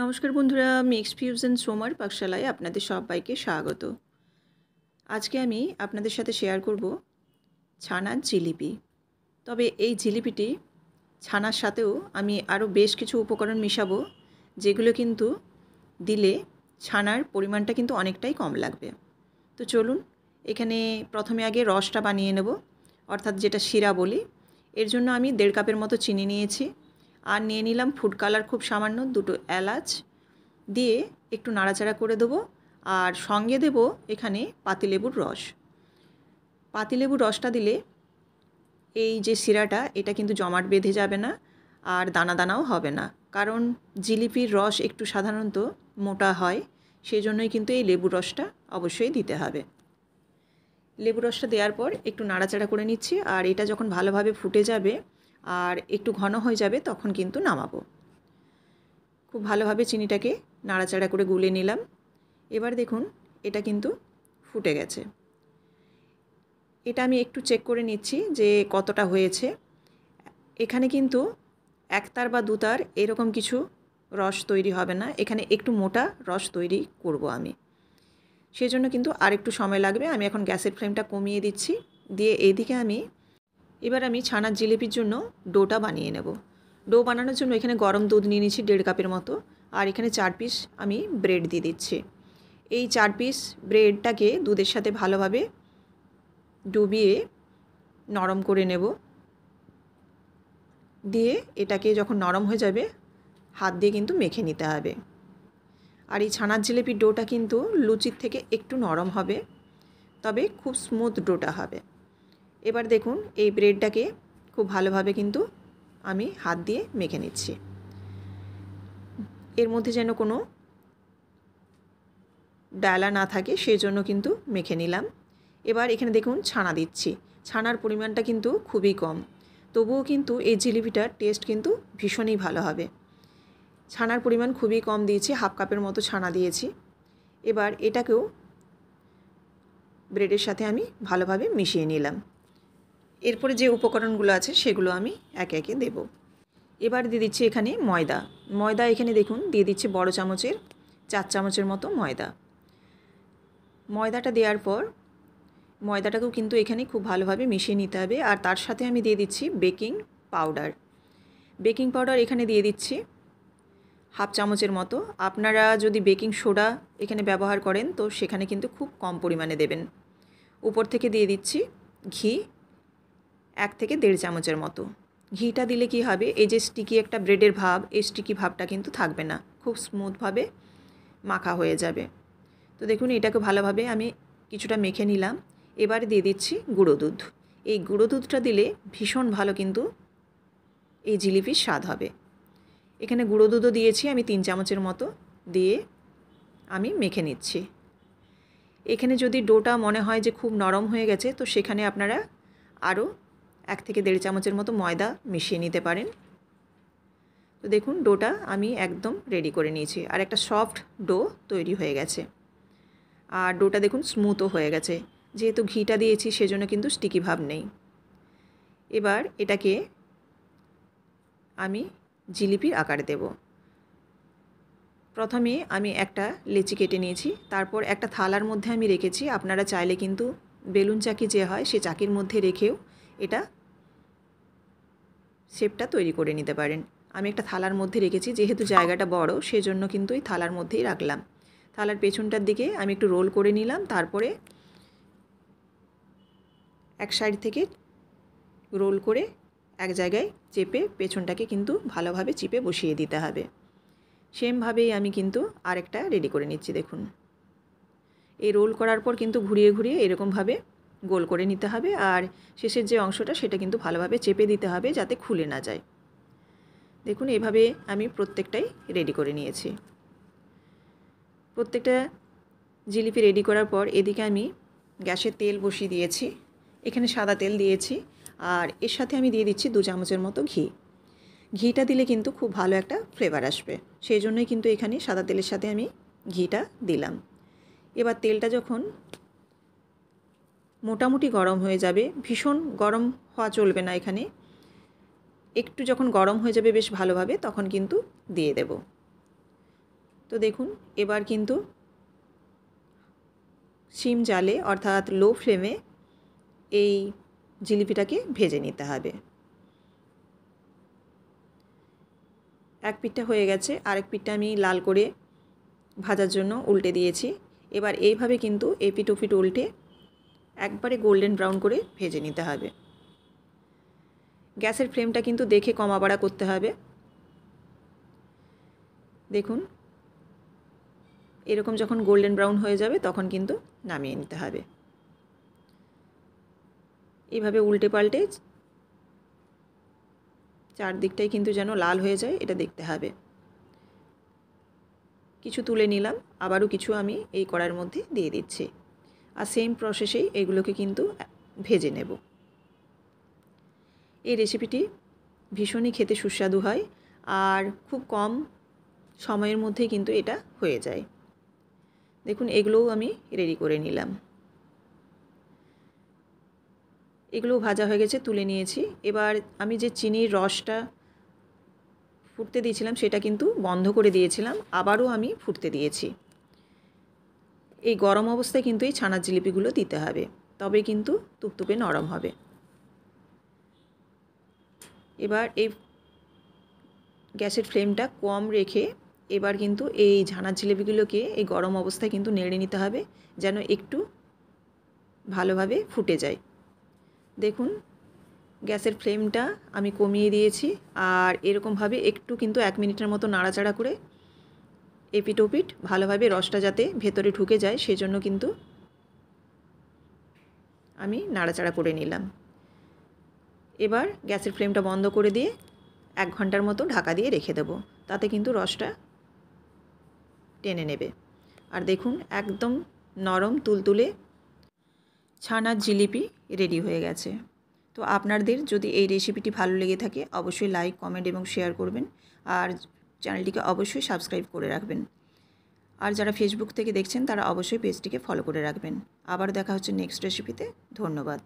নমস্কার বন্ধুরা, mixed fusion সোমার পাকশালায় আপনাদের সবাইকে স্বাগত। আজকে আমি আপনাদের সাথে শেয়ার করব ছানার জিলিপি। তবে এই জিলিপিটি ছানার সাথেও আমি আরও বেশ কিছু উপকরণ মিশাবো, যেগুলো কিন্তু দিলে ছানার পরিমাণটা কিন্তু অনেকটাই কম লাগবে। তো চলুন, এখানে প্রথমে আগে রসটা বানিয়ে নেব, অর্থাৎ যেটা শিরা বলি। এর জন্য আমি 1.5 কাপের মতো চিনি নিয়েছি, আর নিয়ে নিলাম ফুড কালার খুব সামান্য, 2টো এলাচ দিয়ে একটু নাড়াচাড়া করে দেবো। আর সঙ্গে দেব এখানে পাতিলেবুর রস। পাতিলেবুর রসটা দিলে এই যে শিরাটা, এটা কিন্তু জমাট বেঁধে যাবে না আর দানা দানাও হবে না, কারণ জিলিপির রস একটু সাধারণত মোটা হয়, সেই জন্যই কিন্তু এই লেবুর রসটা অবশ্যই দিতে হবে। লেবুর রসটা দেওয়ার পর একটু নাড়াচাড়া করে নিচ্ছি, আর এটা যখন ভালোভাবে ফুটে যাবে আর একটু ঘন হয়ে যাবে তখন কিন্তু নামাবো। খুব ভালোভাবে চিনিটাকে নাড়াচাড়া করে গুলে নিলাম। এবার দেখুন, এটা কিন্তু ফুটে গেছে। এটা আমি একটু চেক করে নিচ্ছি যে কতটা হয়েছে। এখানে কিন্তু একতার বা দুতার এরকম কিছু রস তৈরি হবে না, এখানে একটু মোটা রস তৈরি করব আমি, সেজন্য কিন্তু আর একটু সময় লাগবে। আমি এখন গ্যাসের ফ্লেমটা কমিয়ে দিচ্ছি, দিয়ে এইদিকে এবার আমি ছানার জিলিপির জন্য ডোটা বানিয়ে নেব। ডো বানানোর জন্য এখানে গরম দুধ নিয়ে নিচ্ছি 1.5 কাপের মতো, আর এখানে 4 পিস আমি ব্রেড দিয়ে দিচ্ছি। এই 4 পিস ব্রেডটাকে দুধের সাথে ভালোভাবে ডুবিয়ে নরম করে নেব। দিয়ে এটাকে যখন নরম হয়ে যাবে হাত দিয়ে কিন্তু মেখে নিতে হবে। আর এই ছানার জিলিপির ডোটা কিন্তু লুচির থেকে একটু নরম হবে, তবে খুব স্মুথ ডোটা হবে। এবার দেখুন, এই ব্রেডটাকে খুব ভালোভাবে কিন্তু আমি হাত দিয়ে মেখে নিচ্ছি। এর মধ্যে যেন কোনো ডালা না থাকে, সেই জন্য কিন্তু মেখে নিলাম। এবার এখানে দেখুন ছানা দিচ্ছি। ছানার পরিমাণটা কিন্তু খুবই কম, তবুও কিন্তু এই জিলিপিটার টেস্ট কিন্তু ভীষণই ভালো হবে। ছানার পরিমাণ খুবই কম দিয়েছি, 1/2 কাপের মতো ছানা দিয়েছি। এবার এটাকেও ব্রেডের সাথে আমি ভালোভাবে মিশিয়ে নিলাম। এরপরে যে উপকরণগুলো আছে সেগুলো আমি একে একে দেব। এবার দিয়ে দিচ্ছি এখানে ময়দা। ময়দা এখানে দেখুন দিয়ে দিচ্ছি বড় চামচের 4 চামচের মতো ময়দা। ময়দাটা দেওয়ার পর ময়দাটাকেও কিন্তু এখানে খুব ভালোভাবে মিশিয়ে নিতে হবে। আর তার সাথে আমি দিয়ে দিচ্ছি বেকিং পাউডার। বেকিং পাউডার এখানে দিয়ে দিচ্ছি 1/2 চামচের মতো। আপনারা যদি বেকিং সোডা এখানে ব্যবহার করেন তো সেখানে কিন্তু খুব কম পরিমাণে দেবেন। উপর থেকে দিয়ে দিচ্ছি ঘি 1 থেকে 1.5 চামচের মতো। ঘিটা দিলে কি হবে, এই যে স্টিকি একটা ব্রেডের ভাব, এই স্টিকি ভাবটা কিন্তু থাকবে না, খুব স্মুথভাবে মাখা হয়ে যাবে। তো দেখুন, এটাকে ভালোভাবে আমি কিছুটা মেখে নিলাম। এবার দিয়ে দিচ্ছি গুঁড়ো দুধ। এই গুঁড়ো দুধটা দিলে ভীষণ ভালো কিন্তু এই জিলিপির স্বাদ হবে। এখানে গুঁড়ো দুধও দিয়েছি আমি 3 চামচের মতো, দিয়ে আমি মেখে নিচ্ছি। এখানে যদি ডোটা মনে হয় যে খুব নরম হয়ে গেছে তো সেখানে আপনারা আরও 1 থেকে 1.5 চামচের মতো ময়দা মিশিয়ে নিতে পারেন। তো দেখুন, ডোটা আমি একদম রেডি করে নিয়েছি, আর একটা সফট ডো তৈরি হয়ে গেছে। আর ডোটা দেখুন স্মুথও হয়ে গেছে, যেহেতু ঘিটা দিয়েছি সেজন্য কিন্তু স্টিকি ভাব নেই। এবার এটাকে আমি জিলিপির আকারে দেব। প্রথমে আমি একটা লেচি কেটে নিয়েছি, তারপর একটা থালার মধ্যে আমি রেখেছি। আপনারা চাইলে কিন্তু বেলুন চাকি যে হয় সে চাকির মধ্যে রেখেও এটা শেপটা তৈরি করে নিতে পারেন। আমি একটা থালার মধ্যে রেখেছি, যেহেতু জায়গাটা বড় সেজন্য কিন্তু এই থালার মধ্যেই রাখলাম। থালার পেছনটার দিকে আমি একটু রোল করে নিলাম, তারপরে এক সাইড থেকে রোল করে এক জায়গায় চেপে পেছনটাকে কিন্তু ভালোভাবে চিপে বসিয়ে দিতে হবে। সেমভাবেই আমি কিন্তু আরেকটা রেডি করে নিচ্ছি। দেখুন, এই রোল করার পর কিন্তু ঘুরিয়ে ঘুরিয়ে এরকমভাবে গোল করে নিতে হবে, আর শেষের যে অংশটা সেটা কিন্তু ভালোভাবে চেপে দিতে হবে যাতে খুলে না যায়। দেখুন, এভাবে আমি প্রত্যেকটাই রেডি করে নিয়েছি। প্রত্যেকটা জিলিপি রেডি করার পর এদিকে আমি গ্যাসে তেল বসিয়ে দিয়েছি। এখানে সাদা তেল দিয়েছি, আর এর সাথে আমি দিয়ে দিচ্ছি 2 চামচের মতো ঘি। ঘিটা দিলে কিন্তু খুব ভালো একটা ফ্লেভার আসবে, সেই জন্যই কিন্তু এখানে সাদা তেলের সাথে আমি ঘিটা দিলাম। এবার তেলটা যখন মোটামুটি গরম হয়ে যাবে, ভীষণ গরম হওয়া চলবে না এখানে, একটু যখন গরম হয়ে যাবে বেশ ভালোভাবে তখন কিন্তু দিয়ে দেব। তো দেখুন এবার কিন্তু সিম জালে অর্থাৎ লো ফ্লেমে এই জিলিপিটাকে ভেজে নিতে হবে। এক পিঠটা হয়ে গেছে, আরেক পিঠটা আমি লাল করে ভাজার জন্য উল্টে দিয়েছি। এবার এইভাবে কিন্তু এপিঠ ওপিঠ উল্টে একবারে গোল্ডেন ব্রাউন করে ভেজে নিতে হবে। গ্যাসের ফ্লেমটা কিন্তু দেখে কমা বাড়া করতে হবে। দেখুন এরকম যখন গোল্ডেন ব্রাউন হয়ে যাবে তখন কিন্তু নামিয়ে নিতে হবে। এইভাবে উল্টে পাল্টে চারদিকটাই কিন্তু যেন লাল হয়ে যায় এটা দেখতে হবে। কিছু তুলে নিলাম, আবারও কিছু আমি এই কড়াইয়ের মধ্যে দিয়ে দিচ্ছি। আর সেম প্রসেসেই এগুলোকে কিন্তু ভেজে নেব। এই রেসিপিটি ভীষণই খেতে সুস্বাদু হয় আর খুব কম সময়ের মধ্যেই কিন্তু এটা হয়ে যায়। দেখুন এগুলোও আমি রেডি করে নিলাম। এগুলো ভাজা হয়ে গেছে, তুলে নিয়েছি। এবার আমি যে চিনির রসটা ফুটতে দিয়েছিলাম সেটা কিন্তু বন্ধ করে দিয়েছিলাম, আবারও আমি ফুটতে দিয়েছি। এই গরম অবস্থায় কিন্তু এই ছানার জিলিপিগুলো দিতে হবে, তবে কিন্তু তুপতুপে নরম হবে। এবার এই গ্যাসের ফ্লেমটা কম রেখে এবার কিন্তু এই ছানার জিলিপিগুলোকে এই গরম অবস্থায় কিন্তু নেড়ে নিতে হবে যেন একটু ভালোভাবে ফুটে যায়। দেখুন গ্যাসের ফ্লেমটা আমি কমিয়ে দিয়েছি আর এরকমভাবে একটু কিন্তু 1 মিনিটের মতো নাড়াচাড়া করে এপিঠ ওপিঠ ভালোভাবে রসটা যাতে ভেতরে ঢুকে যায় সেজন্য কিন্তু আমি নাড়াচাড়া করে নিলাম। এবার গ্যাসের ফ্লেমটা বন্ধ করে দিয়ে 1 ঘন্টার মতো ঢাকা দিয়ে রেখে দেবো, তাতে কিন্তু রসটা টেনে নেবে। আর দেখুন একদম নরম তুলতুলে ছানার জিলিপি রেডি হয়ে গেছে। তো আপনাদের যদি এই রেসিপিটি ভালো লেগে থাকে অবশ্যই লাইক, কমেন্ট এবং শেয়ার করবেন আর চ্যানেলটিকে অবশ্যই সাবস্ক্রাইব করে রাখবেন। আর যারা ফেসবুক থেকে দেখছেন তারা অবশ্যই পেজটিকে ফলো করে রাখবেন। আবার দেখা হচ্ছে নেক্সট রেসিপিতে। ধন্যবাদ।